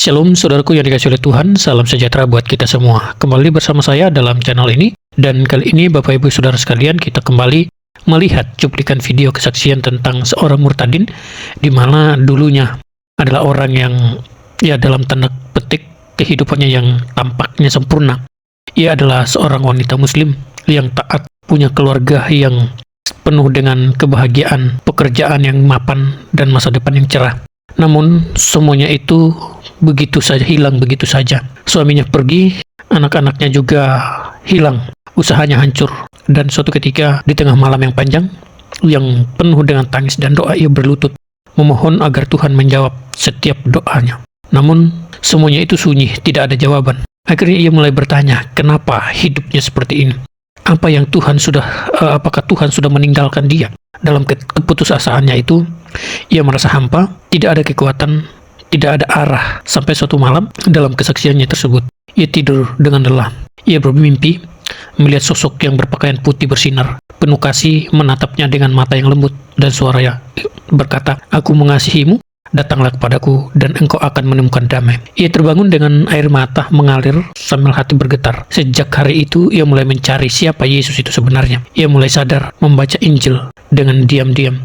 Shalom saudaraku yang dikasihi oleh Tuhan, salam sejahtera buat kita semua. Kembali bersama saya dalam channel ini, dan kali ini Bapak Ibu Saudara sekalian, kita kembali melihat cuplikan video kesaksian tentang seorang murtadin, di mana dulunya adalah orang yang dalam tanda petik kehidupannya yang tampaknya sempurna. Ia adalah seorang wanita muslim yang taat, punya keluarga yang penuh dengan kebahagiaan, pekerjaan yang mapan, dan masa depan yang cerah. Namun semuanya itu begitu saja hilang, begitu saja. Suaminya pergi, anak-anaknya juga hilang, usahanya hancur. Dan suatu ketika di tengah malam yang panjang, yang penuh dengan tangis dan doa, ia berlutut memohon agar Tuhan menjawab setiap doanya. Namun semuanya itu sunyi, tidak ada jawaban. Akhirnya ia mulai bertanya, kenapa hidupnya seperti ini? Apakah Tuhan sudah meninggalkan dia? Dalam keputusasaannya itu, ia merasa hampa, tidak ada kekuatan, tidak ada arah. Sampai suatu malam, dalam kesaksiannya tersebut, ia tidur dengan lelah. Ia bermimpi melihat sosok yang berpakaian putih bersinar, penuh kasih, menatapnya dengan mata yang lembut, dan suaranya berkata, "Aku mengasihimu, datanglah kepadaku, dan engkau akan menemukan damai." Ia terbangun dengan air mata mengalir sambil hati bergetar. Sejak hari itu, ia mulai mencari siapa Yesus itu sebenarnya. Ia mulai sadar membaca Injil dengan diam-diam.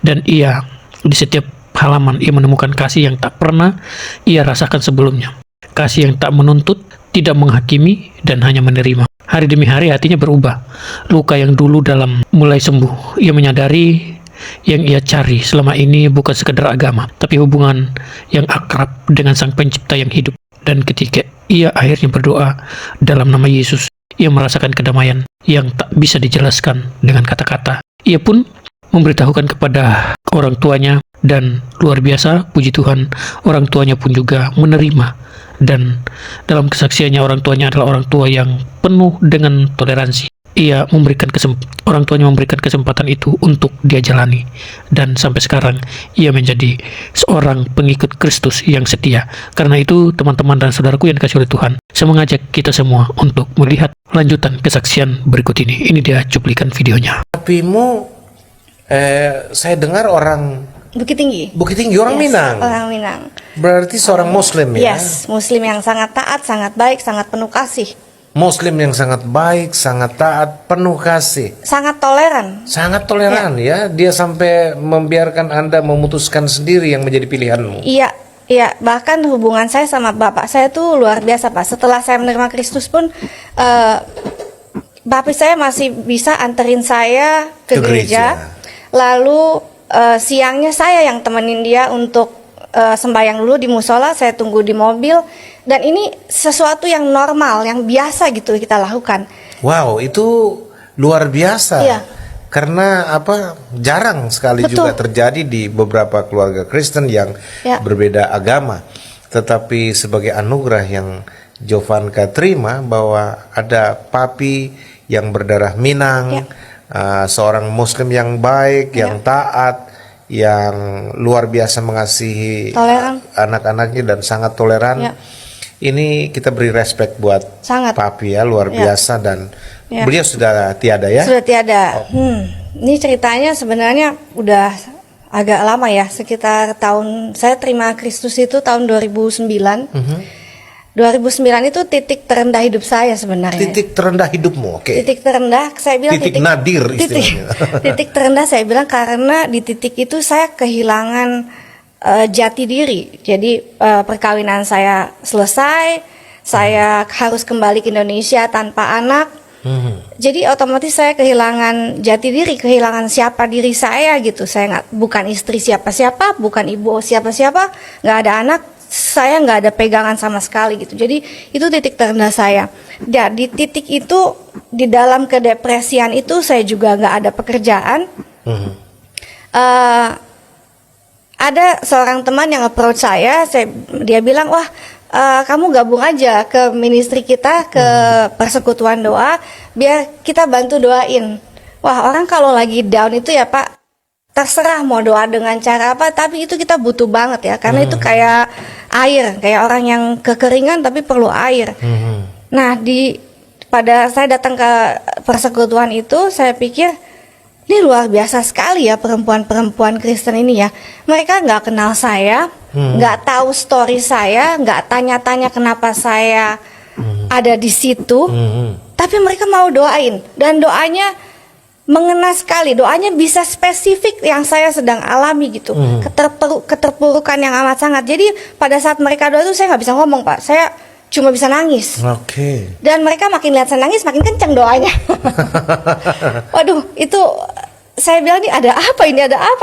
Dan ia, di setiap halaman, ia menemukan kasih yang tak pernah ia rasakan sebelumnya. Kasih yang tak menuntut, tidak menghakimi, dan hanya menerima. Hari demi hari hatinya berubah. Luka yang dulu dalam mulai sembuh. Ia menyadari yang ia cari selama ini bukan sekedar agama, tapi hubungan yang akrab dengan Sang Pencipta yang hidup. Dan ketika ia akhirnya berdoa dalam nama Yesus, ia merasakan kedamaian yang tak bisa dijelaskan dengan kata-kata. Ia pun memberitahukan kepada orang tuanya, dan luar biasa, puji Tuhan, orang tuanya pun juga menerima. Dan dalam kesaksiannya, orang tuanya adalah orang tua yang penuh dengan toleransi. Orang tuanya memberikan kesempatan itu untuk dia jalani, dan sampai sekarang ia menjadi seorang pengikut Kristus yang setia. Karena itu, teman-teman dan saudaraku yang dikasihi oleh Tuhan, saya mengajak kita semua untuk melihat lanjutan kesaksian berikut ini. Ini dia cuplikan videonya. Tapimu, saya dengar orang Bukit Tinggi. Bukit Tinggi, orang Minang. Orang Minang. Berarti seorang Muslim ya? Yes, Muslim yang sangat taat, sangat baik, sangat penuh kasih. Muslim yang sangat baik, sangat taat, penuh kasih. Sangat toleran. Sangat toleran ya. Dia sampai membiarkan Anda memutuskan sendiri yang menjadi pilihanmu. Iya. Bahkan hubungan saya sama bapak saya tuh luar biasa, Pak. Setelah saya menerima Kristus pun, bapak saya masih bisa anterin saya ke gereja. Lalu siangnya saya yang temenin dia untuk sembahyang dulu di musola, saya tunggu di mobil. Dan ini sesuatu yang normal, yang biasa gitu kita lakukan. Wow, itu luar biasa. Iya. Karena jarang sekali juga terjadi di beberapa keluarga Kristen yang berbeda agama. Tetapi sebagai anugerah yang Jovanka terima, bahwa ada papi yang berdarah Minang, seorang Muslim yang baik, yang taat, yang luar biasa mengasihi anak-anaknya dan sangat toleran. Ini kita beri respect buat papi ya, luar biasa. Dan beliau sudah tiada ya? Sudah tiada. Ini ceritanya sebenarnya udah agak lama ya, sekitar tahun saya terima Kristus itu tahun 2009. 2009 itu titik terendah hidup saya sebenarnya. Titik terendah hidupmu, oke. Titik terendah, saya bilang titik nadir istilahnya. Titik terendah saya bilang karena di titik itu saya kehilangan jati diri. Jadi perkawinan saya selesai, saya harus kembali ke Indonesia tanpa anak. Jadi otomatis saya kehilangan jati diri, kehilangan siapa diri saya gitu. Saya bukan istri siapa-siapa, bukan ibu siapa-siapa, nggak ada anak. Saya nggak ada pegangan sama sekali gitu. Jadi itu titik terendah saya. Dan di titik itu, di dalam kedepresian itu, saya juga nggak ada pekerjaan. Ada seorang teman yang approach saya, dia bilang, wah kamu gabung aja ke ministry kita, ke persekutuan doa, biar kita bantu doain. Wah, orang kalau lagi down itu ya Pak, terserah mau doa dengan cara apa, tapi itu kita butuh banget ya, karena itu kayak air, kayak orang yang kekeringan tapi perlu air. Nah, pada saya datang ke persekutuan itu, saya pikir ini luar biasa sekali ya perempuan-perempuan Kristen ini ya. Mereka nggak kenal saya, nggak tahu story saya, nggak tanya-tanya kenapa saya ada di situ, tapi mereka mau doain dan doanya mengena sekali, doanya bisa spesifik yang saya sedang alami gitu, keterpurukan yang amat sangat. Jadi pada saat mereka doa itu saya nggak bisa ngomong Pak, saya cuma bisa nangis. Dan mereka makin lihat saya nangis makin kencang doanya. Waduh, itu saya bilang ini ada apa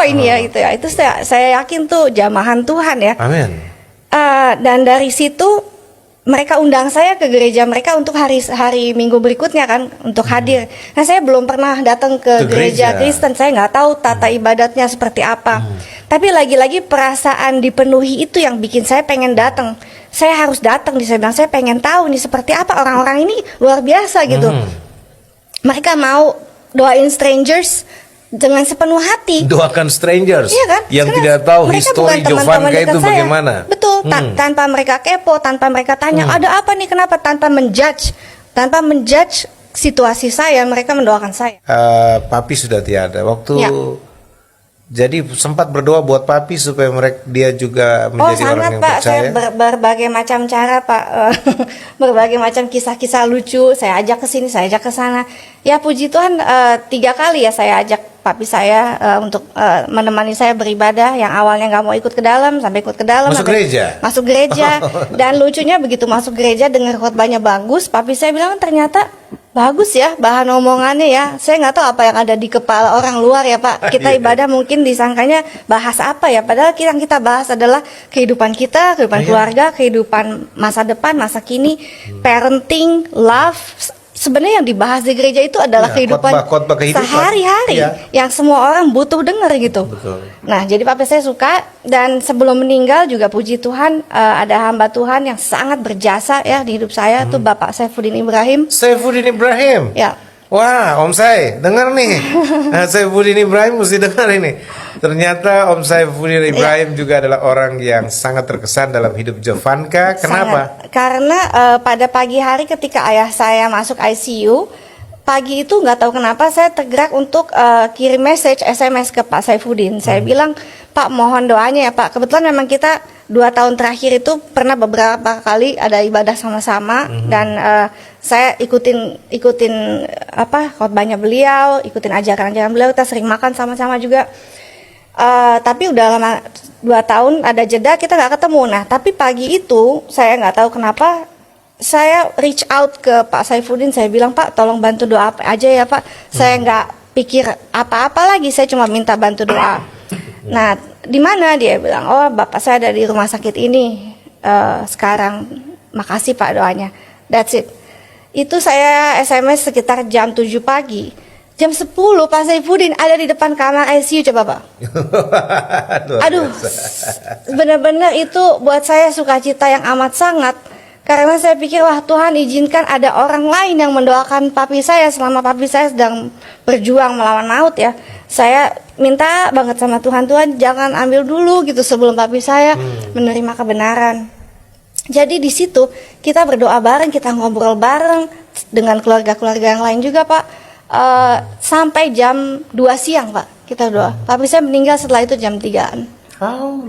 ini ya itu ya. Itu saya yakin tuh jamahan Tuhan ya. Amin. Dan dari situ mereka undang saya ke gereja mereka untuk hari Minggu berikutnya kan untuk hadir. Nah saya belum pernah datang ke gereja Kristen, saya nggak tahu tata ibadatnya seperti apa. Tapi lagi-lagi perasaan dipenuhi itu yang bikin saya pengen datang. Saya harus datang, saya bilang saya pengen tahu nih seperti apa orang-orang ini luar biasa gitu. Mereka mau doain strangers dengan sepenuh hati. Doakan strangers, iya kan? yang karena tidak tahu mereka histori Jovanka itu saya. bagaimana. Betul, tanpa mereka kepo, tanpa mereka tanya ada apa nih, kenapa, tanpa menjudge situasi saya, mereka mendoakan saya. Papi sudah tiada waktu. Jadi sempat berdoa buat Papi supaya dia juga menjadi orang yang Pak. percaya. Saya berbagai macam cara Pak, berbagai macam kisah-kisah lucu. Saya ajak ke sini, saya ajak ke sana. Ya puji Tuhan 3 kali ya saya ajak Papi saya untuk menemani saya beribadah. Yang awalnya nggak mau ikut ke dalam, sampai ikut ke dalam. Masuk gereja. Dan lucunya begitu masuk gereja dengar khotbahnya bagus, Papi saya bilang ternyata bagus ya bahan omongannya ya. Saya nggak tahu apa yang ada di kepala orang luar ya Pak. Kita ibadah mungkin disangkanya bahas apa ya. Padahal yang kita bahas adalah kehidupan kita, kehidupan keluarga, kehidupan masa depan, masa kini, parenting, love. Sebenarnya yang dibahas di gereja itu adalah kehidupan sehari-hari yang semua orang butuh dengar gitu. Betul. Nah, jadi Papi saya suka, dan sebelum meninggal juga puji Tuhan ada hamba Tuhan yang sangat berjasa ya di hidup saya, tuh Bapak Saifuddin Ibrahim. Saifuddin Ibrahim. Ya. Wah, Om Sai, dengar nih. Saifuddin Ibrahim mesti dengar ini. Ternyata Om Saifuddin Ibrahim juga adalah orang yang sangat terkesan dalam hidup Jovanka. Kenapa? Karena pada pagi hari ketika ayah saya masuk ICU, pagi itu nggak tahu kenapa saya tergerak untuk kirim message SMS ke Pak Saifuddin. Saya bilang, Pak mohon doanya ya Pak. Kebetulan memang kita 2 tahun terakhir itu pernah beberapa kali ada ibadah sama-sama, dan saya ikutin khotbahnya beliau, ikutin ajaran-ajaran beliau, kita sering makan sama-sama juga. Tapi udah lama 2 tahun ada jeda kita nggak ketemu. Nah tapi pagi itu saya nggak tahu kenapa saya reach out ke Pak Saifuddin. Saya bilang, Pak tolong bantu doa apa aja ya Pak. Saya nggak pikir apa-apa lagi, saya cuma minta bantu doa. Nah di mana, dia bilang, oh bapak saya ada di rumah sakit ini sekarang, makasih Pak doanya. That's it. Itu saya SMS sekitar jam 7 pagi. Jam 10 Pak Saifuddin ada di depan kamar ICU, coba Pak. Aduh, benar-benar itu buat saya sukacita yang amat sangat. Karena saya pikir, wah Tuhan izinkan ada orang lain yang mendoakan papi saya selama papi saya sedang berjuang melawan maut ya. Saya minta banget sama Tuhan, Tuhan jangan ambil dulu gitu sebelum papi saya menerima kebenaran. Jadi di situ kita berdoa bareng, kita ngobrol bareng dengan keluarga-keluarga yang lain juga Pak. Sampai jam 2 siang Pak kita doa. Papi saya meninggal setelah itu jam 3-an.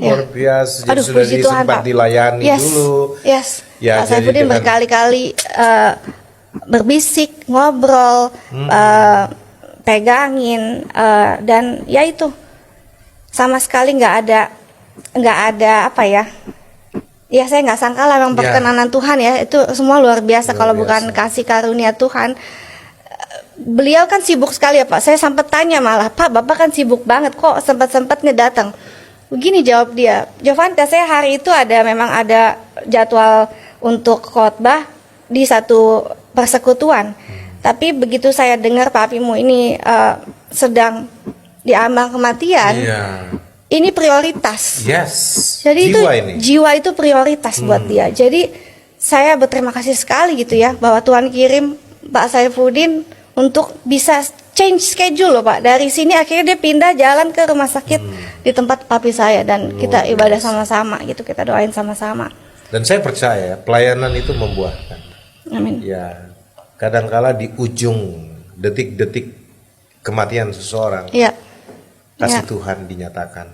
Luar biasa. Jadi aduh, sudah puji Tuhan, sempat Pak. dilayani dulu. Yes. Ya, Pak Saifuddin berkali-kali berbisik, ngobrol, pegangin, dan ya itu sama sekali nggak ada apa ya. Ya saya nggak sangka lah memang perkenanan Tuhan ya, itu semua luar biasa kalau bukan kasih karunia Tuhan. Beliau kan sibuk sekali ya Pak. Saya sempat tanya malah, Pak Bapak kan sibuk banget kok sempat-sempatnya datang. Begini jawab dia, Jovanka saya hari itu memang ada jadwal untuk khotbah di satu persekutuan. Tapi begitu saya dengar papimu ini sedang diambang kematian, ini prioritas. Jadi jiwa itu prioritas buat dia. Jadi saya berterima kasih sekali gitu ya bahwa Tuhan kirim Pak Saifuddin untuk bisa change schedule loh Pak. Dari sini akhirnya dia pindah jalan ke rumah sakit di tempat papi saya, dan kita ibadah sama-sama gitu, kita doain sama-sama. Dan saya percaya pelayanan itu membuahkan. Amin. Ya, kadangkala di ujung detik-detik kematian seseorang, kasih Tuhan dinyatakan.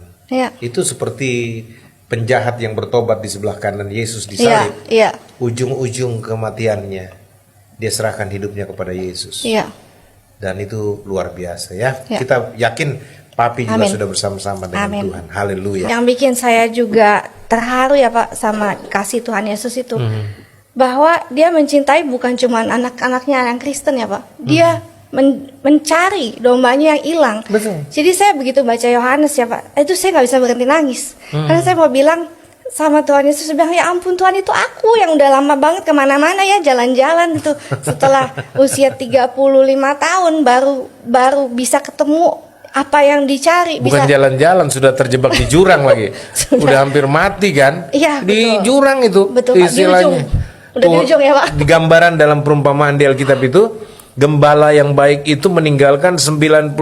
Itu seperti penjahat yang bertobat di sebelah kanan Yesus Iya, disalib, iya, ujung-ujung kematiannya dia serahkan hidupnya kepada Yesus. iya. Dan itu luar biasa ya. Ya. Kita yakin Papi juga Amin. sudah bersama-sama dengan Amin. Tuhan. Haleluya. Yang bikin saya juga terharu ya Pak sama kasih Tuhan Yesus itu, bahwa dia mencintai bukan cuma anak-anaknya yang Kristen ya Pak, dia mencari dombanya yang hilang. Betul. Jadi saya begitu baca Yohanes ya Pak, itu saya nggak bisa berhenti nangis, karena saya mau bilang sama Tuhan Yesus, saya bilang ya ampun Tuhan, itu aku yang udah lama banget kemana-mana ya jalan-jalan itu, setelah usia 35 tahun baru bisa ketemu apa yang dicari. Bukan bisa jalan-jalan, sudah terjebak di jurang lagi. Udah hampir mati kan? Iya, Di betul. jurang itu Betul, Pak, di istilahnya. ujung. Udah di ujung ya, Pak. Di gambaran dalam perumpamaan di Alkitab itu, gembala yang baik itu meninggalkan 99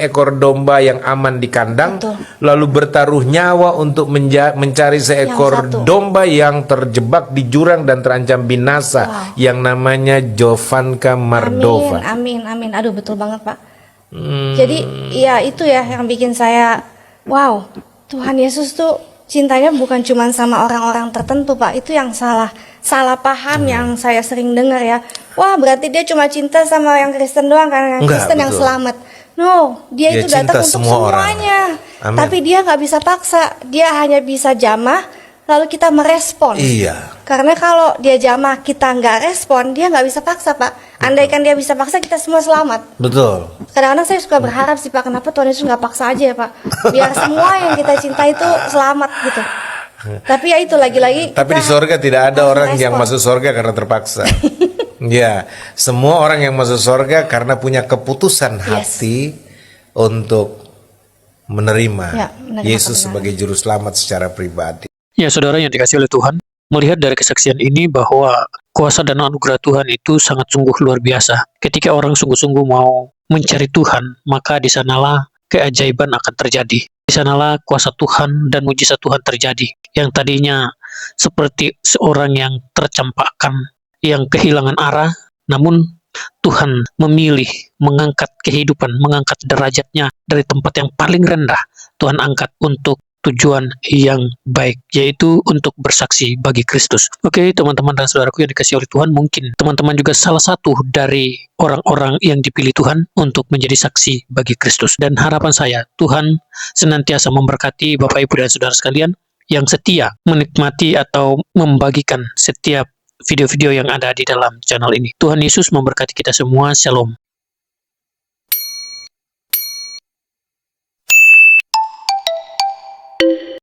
ekor domba yang aman di kandang, Betul. lalu bertaruh nyawa untuk mencari seekor satu. domba yang terjebak di jurang dan terancam binasa, yang namanya Jovanka Mardova. Amin, amin. Aduh, betul banget Pak. Jadi ya itu ya yang bikin saya wow, Tuhan Yesus tuh cintanya bukan cuma sama orang-orang tertentu Pak. Itu yang salah paham yang saya sering dengar ya. Wah, berarti dia cuma cinta sama yang Kristen doang karena yang Enggak, Kristen yang betul. selamat. No, dia itu cinta datang untuk semua orang. semuanya. Amin. Tapi dia nggak bisa paksa. Dia hanya bisa jamah lalu kita merespon. Iya. Karena kalau dia jamah kita nggak respon, dia nggak bisa paksa Pak. Andaikan dia bisa paksa, kita semua selamat. Betul. Kadang-kadang saya suka berharap sih Pak, kenapa Tuhan Yesus nggak paksa aja ya Pak, biar semua yang kita cinta itu selamat gitu. Tapi ya itu lagi-lagi. Tapi di kita sorga tidak ada harus orang yang respon. masuk sorga karena terpaksa. Ya, semua orang yang masuk sorga karena punya keputusan hati untuk menerima Ya, menerima Yesus kebenaran. sebagai juru selamat secara pribadi. Ya, saudara yang dikasih oleh Tuhan, melihat dari kesaksian ini bahwa kuasa dan anugerah Tuhan itu sangat sungguh luar biasa. Ketika orang sungguh-sungguh mau mencari Tuhan, maka di sanalah keajaiban akan terjadi. Di sanalah kuasa Tuhan dan mujizat Tuhan terjadi. Yang tadinya seperti seorang yang tercampakkan, yang kehilangan arah, namun Tuhan memilih mengangkat kehidupan, mengangkat derajatnya dari tempat yang paling rendah. Tuhan angkat untuk tujuan yang baik, yaitu untuk bersaksi bagi Kristus. Oke, teman-teman dan saudaraku yang dikasihi oleh Tuhan, mungkin teman-teman juga salah satu dari orang-orang yang dipilih Tuhan untuk menjadi saksi bagi Kristus. Dan harapan saya, Tuhan senantiasa memberkati Bapak, Ibu, dan saudara sekalian yang setia menikmati atau membagikan setiap video-video yang ada di dalam channel ini. Tuhan Yesus memberkati kita semua. Shalom.